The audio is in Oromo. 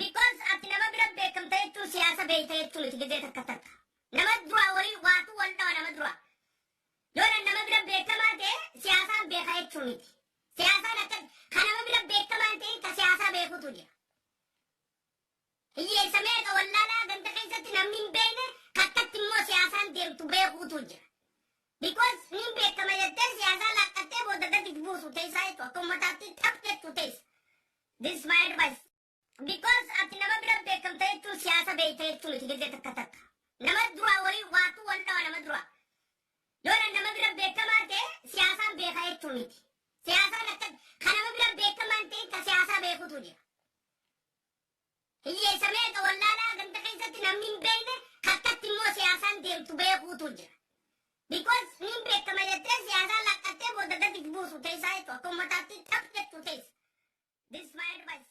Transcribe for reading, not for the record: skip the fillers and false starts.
because ati nama bira beekamta jechuun siyaasa beeyta jechuun iti gizee takka takka. Nama dura walii waatu wal dhawa nama dura. Yoo nama bira beekamaa ta'e siyaasaan beeka jechuun iti. Siyaasaan akka kan nama bira beekamaa ta'e ka siyaasaa beekutu jira. Hiyyeessamee ka wallaalaa ganda keessatti namni hin beekne kakkatti immoo siyaasaan deemtu beekutu jira. Because ni beekama jettee siyaasaan laqqattee booda gadi buusu teessaa jechuudha. Akka uummataatti taphattu teessa. This is my advice. Because ati nama bira beekamta jechuun siyaasa beeyta jechuun iti gizee takka takka. Nama dura walii waatu wal dhawa nama dura. Yoo nama bira beekamaa ta'e siyaasaan beeka jechuun iti. Siyaasaan akka kan nama bira beekamaa ta'e ka siyaasaa beekutu jira. Hiyyeessamee ka wallaalaa ganda keessatti namni hin beekne kakkatti immoo siyaasaan deemtu beekutu jira. Because ni beekama jettee siyaasaan laqqattee booda gadi buusu teessaa jechuudha. Akka uummataatti taphattu teessa. This is my advice.